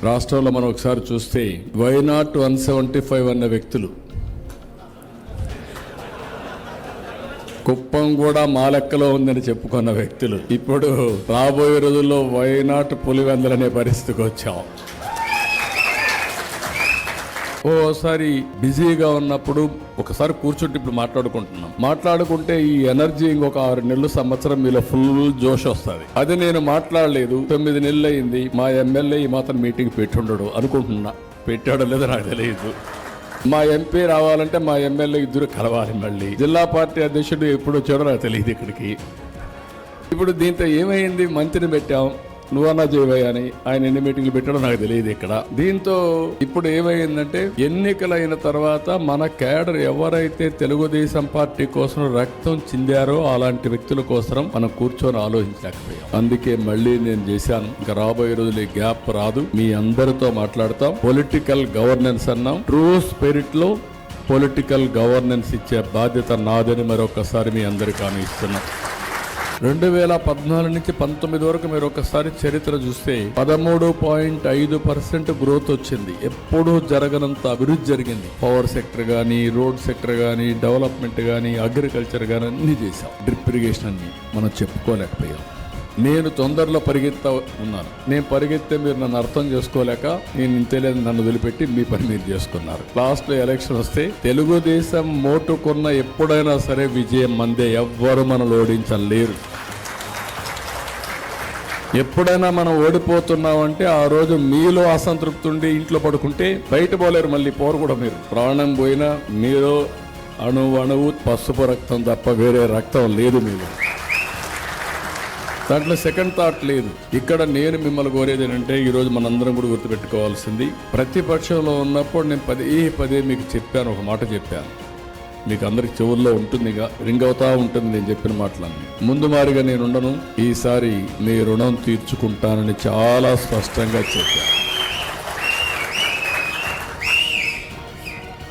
రాష్ట్రంలో మనం ఒకసారి చూస్తే వైనాట్ 175 అన్న వ్యక్తులు కుప్పం కూడా మా లెక్కలో ఉందని చెప్పుకున్న వ్యక్తులు ఇప్పుడు రాబోయే రోజుల్లో వైనాట్ పులివెందలనే పరిస్థితికి వచ్చాం. ఓసారి బిజీగా ఉన్నప్పుడు ఒకసారి కూర్చుంటే ఇప్పుడు మాట్లాడుకుంటే ఈ ఎనర్జీ ఇంకొక 6 నెలలు సంవత్సరం మీలో ఫుల్ జోష్ వస్తుంది. అది నేను మాట్లాడలేదు, 9 నెలలు అయింది. మా ఎమ్మెల్యే ఈ మాత్రం మీటింగ్ పెట్టుండడు అనుకుంటున్నా, పెట్టాడో లేదో నాకు తెలియదు. మా ఎంపీ రావాలంటే మా ఎమ్మెల్యే ఇద్దరు కలవాలి. మళ్ళీ జిల్లా పార్టీ అధ్యక్షుడు ఎప్పుడు వచ్చాడో నాకు తెలియదు ఇక్కడికి. ఇప్పుడు దీంతో ఏమైంది, మంత్రిని పెట్టాం, నువ్వన్నా చేయవయ్యా అని. ఆయన ఎన్ని మీటింగ్లు పెట్టాడో నాకు తెలియదు ఇక్కడ. దీంతో ఇప్పుడు ఏమైందంటే ఎన్నికలైన తర్వాత మన కేడర్ ఎవరైతే తెలుగుదేశం పార్టీ కోసం రక్తం చిందారో అలాంటి వ్యక్తుల కోసం మనం కూర్చొని ఆలోచించలేకపోయాం. అందుకే మళ్ళీ నేను చేశాను. ఇంకా రాబోయే రోజులు ఈ గ్యాప్ రాదు, మీ అందరితో మాట్లాడతాం. పొలిటికల్ గవర్నెన్స్ అన్నాం, ట్రూ స్పిరిట్ లో పొలిటికల్ గవర్నెన్స్ ఇచ్చే బాధ్యత నాదని మరొకసారి మీ అందరికీ హామీ ఇస్తున్నాం. 2014 నుంచి 19 వరకు మీరు ఒకసారి చరిత్ర చూస్తే 13.5% గ్రోత్ వచ్చింది. ఎప్పుడూ జరగనంత అభివృద్ధి జరిగింది. పవర్ సెక్టర్ కానీ, రోడ్ సెక్టర్ కానీ, డెవలప్మెంట్ కానీ, అగ్రికల్చర్ కానీ అన్ని చేశాం. డ్రిప్ ఇరిగేషన్ అన్ని మనం చెప్పుకోలేకపోయాం. నేను తొందరలో పరిగెత్తా ఉన్నాను. నేను పరిగెత్తే మీరు నన్ను అర్థం చేసుకోలేక నేను ఇంతేలేదు నన్ను వదిలిపెట్టి మీ పని మీరు చేసుకున్నారు. లాస్ట్ లో ఎలక్షన్ వస్తే తెలుగుదేశం మోటుకున్న ఎప్పుడైనా సరే విజయం మందే, ఎవ్వరు మనం ఓడించలేరు. ఎప్పుడైనా మనం ఓడిపోతున్నామంటే ఆ రోజు మీలో అసంతృప్తి ఉండి ఇంట్లో పడుకుంటే బయట పోలేరు. మళ్ళీ పోరు కూడా మీరు. ప్రాణం పోయినా మీలో అణువు పసుపు రక్తం తప్ప వేరే రక్తం లేదు మీలో. దాంట్లో సెకండ్ థాట్ లేదు. ఇక్కడ నేను మిమ్మల్ని కోరేది ఏంటంటే ఈరోజు మనందరం కూడా గుర్తుపెట్టుకోవాల్సింది, ప్రతిపక్షంలో ఉన్నప్పుడు నేను పదే మీకు చెప్పాను, ఒక మాట చెప్పాను, మీకు అందరికి చెవుల్లో ఉంటుంది, రింగ్ అవుతా ఉంటుంది నేను చెప్పిన మాటలన్నీ. ముందు మారిగా నేను ఉండను, ఈసారి మీ రుణం తీర్చుకుంటానని చాలా స్పష్టంగా చెప్పాను.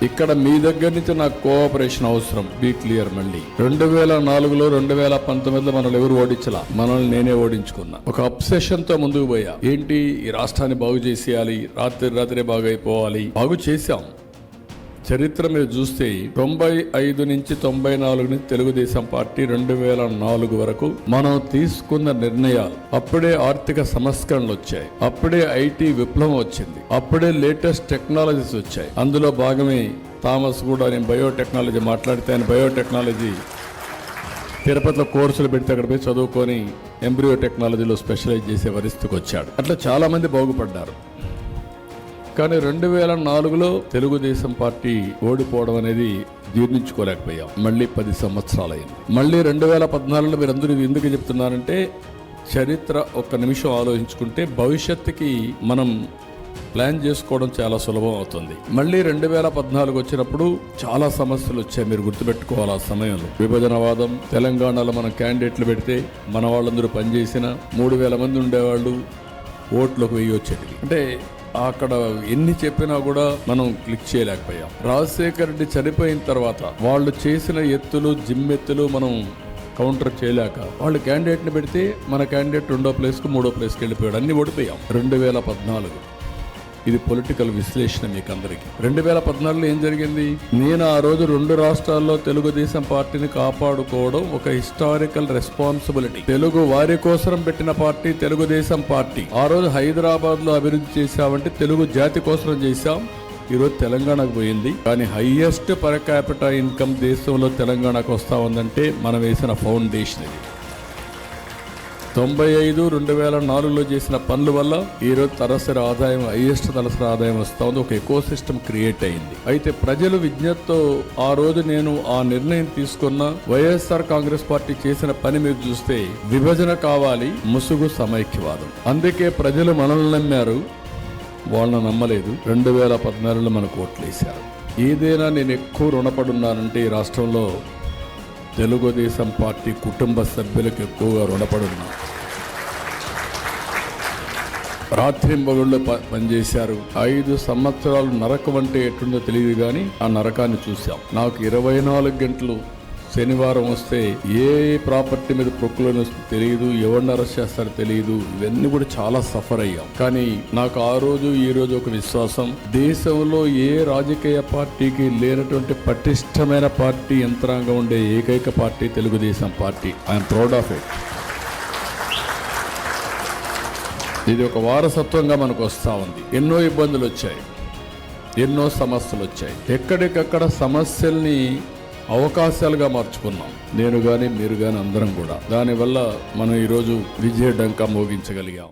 ఇక్కడ మీ దగ్గర నుంచి నాకు కోఆపరేషన్ అవసరం. Be clear. మళ్ళీ 2004లో 2019లో మనల్ని ఎవరు ఓడించలా, మనల్ని నేనే ఓడించుకున్నా. ఒక అబ్సెషన్ తో ముందుకు పోయా. ఏంటి, ఈ రాష్ట్రాన్ని బాగు చేసేయాలి, రాత్రే బాగు అయిపోవాలి. బాగు చేశాం. చరిత్ర మీరు చూస్తే 95 నుంచి 94 నుంచి తెలుగుదేశం పార్టీ 2004 వరకు మనం తీసుకున్న నిర్ణయాలు, అప్పుడే ఆర్థిక సంస్కరణలు వచ్చాయి, అప్పుడే ఐటీ విప్లవం వచ్చింది, అప్పుడే లేటెస్ట్ టెక్నాలజీస్ వచ్చాయి. అందులో భాగమే థామస్ కూడా, నేను బయోటెక్నాలజీ మాట్లాడితే ఆయన బయోటెక్నాలజీ తిరుపతిలో కోర్సులు పెడితే అక్కడ పోయి చదువుకొని ఎంబ్రియో టెక్నాలజీలో స్పెషలైజ్ చేసే పరిస్థితికి వచ్చాడు. అట్లా చాలా మంది బాగుపడ్డారు. కానీ 2004లో తెలుగుదేశం పార్టీ ఓడిపోవడం అనేది జీర్ణించుకోలేకపోయాం. మళ్ళీ 10 సంవత్సరాలు అయింది. మళ్ళీ 2014లో మీరు అందరూ ఎందుకు చెప్తున్నారంటే, చరిత్ర ఒక్క నిమిషం ఆలోచించుకుంటే భవిష్యత్తుకి మనం ప్లాన్ చేసుకోవడం చాలా సులభం అవుతుంది. మళ్ళీ 2014 వచ్చినప్పుడు చాలా సమస్యలు వచ్చాయి, మీరు గుర్తుపెట్టుకోవాలి. ఆ సమయంలో విభజనవాదం, తెలంగాణలో మనం క్యాండిడేట్లు పెడితే మన వాళ్ళందరూ పనిచేసిన 3000 మంది ఉండేవాళ్ళు, ఓట్లకు 1000 వచ్చేది. అంటే అక్కడ ఎన్ని చెప్పినా కూడా మనం క్లిక్ చేయలేకపోయాం. రాజశేఖర్ రెడ్డి చనిపోయిన తర్వాత వాళ్ళు చేసిన ఎత్తులు, జిమ్మెత్తులు మనం కౌంటర్ చేయలేక వాళ్ళు క్యాండిడేట్ని పెడితే మన క్యాండిడేట్ 2వ ప్లేస్కు 3వ ప్లేస్కి వెళ్ళిపోయాడు. అన్ని ఓడిపోయాం. 2014 ఇది పొలిటికల్ విశ్లేషణ మీకు అందరికీ. 2014లో ఏం జరిగింది, నేను ఆ రోజు 2 రాష్ట్రాల్లో తెలుగుదేశం పార్టీని కాపాడుకోవడం ఒక హిస్టారికల్ రెస్పాన్సిబిలిటీ. తెలుగు వారి కోసం పెట్టిన పార్టీ తెలుగుదేశం పార్టీ. ఆ రోజు హైదరాబాద్ లో అభివృద్ధి చేశామంటే తెలుగు జాతి కోసం చేశాం. ఈరోజు తెలంగాణకు పోయింది, కానీ హైయెస్ట్ పర్ క్యాపిటల్ ఇన్కమ్ దేశంలో తెలంగాణకు వస్తా ఉందంటే మనం వేసిన ఫౌండేషన్ ఇది. 95, 2004లో చేసిన పనుల వల్ల ఈరోజు తలసరి ఆదాయం, హైయెస్ట్ తలసరి ఆదాయం వస్తూ ఉంది. ఒక ఎకో సిస్టమ్ క్రియేట్ అయింది. అయితే ప్రజలు విజ్ఞతతో ఆ రోజు నేను ఆ నిర్ణయం తీసుకున్న వైఎస్ఆర్ కాంగ్రెస్ పార్టీ చేసిన పని మీరు చూస్తే విభజన కావాలి, ముసుగు సమైక్యవాదం. అందుకే ప్రజలు మనల్ని నమ్మారు, వాళ్ళని నమ్మలేదు. 2014లో మనకు ఓట్లేశారు. ఏదైనా నేను ఎక్కువ రుణపడున్నానంటే ఈ రాష్ట్రంలో తెలుగుదేశం పార్టీ కుటుంబ సభ్యులకు ఎక్కువగా రుణపడున్నా. రాత్రింబగుళ్ళు పనిచేశారు. 5 సంవత్సరాలు నరకం అంటే ఎట్లుందో తెలియదు, కానీ ఆ నరకాన్ని చూశాం. నాకు 24 గంటలు శనివారం వస్తే ఏ ప్రాపర్టీ మీద ప్రొక్లోన్ వస్తే తెలియదు, ఎవరిని అరెస్ట్ చేస్తారో తెలియదు. ఇవన్నీ కూడా చాలా సఫర్ అయ్యాం. కానీ నాకు ఆ రోజు ఈ రోజు ఒక విశ్వాసం, దేశంలో ఏ రాజకీయ పార్టీకి లేనటువంటి పటిష్టమైన పార్టీ యంత్రాంగం ఉండే ఏకైక party Telugu Desam party. I'm proud of it. ఇది ఒక వారసత్వంగా మనకు వస్తూ ఉంది. ఎన్నో ఇబ్బందులు వచ్చాయి, ఎన్నో సమస్యలు వచ్చాయి. ఎక్కడికక్కడ సమస్యల్ని అవకాశాలుగా మార్చుకున్నాం, నేను కానీ మీరు కానీ అందరం కూడా. దానివల్ల మనం ఈరోజు విజయ డంకా మోగించగలిగాం.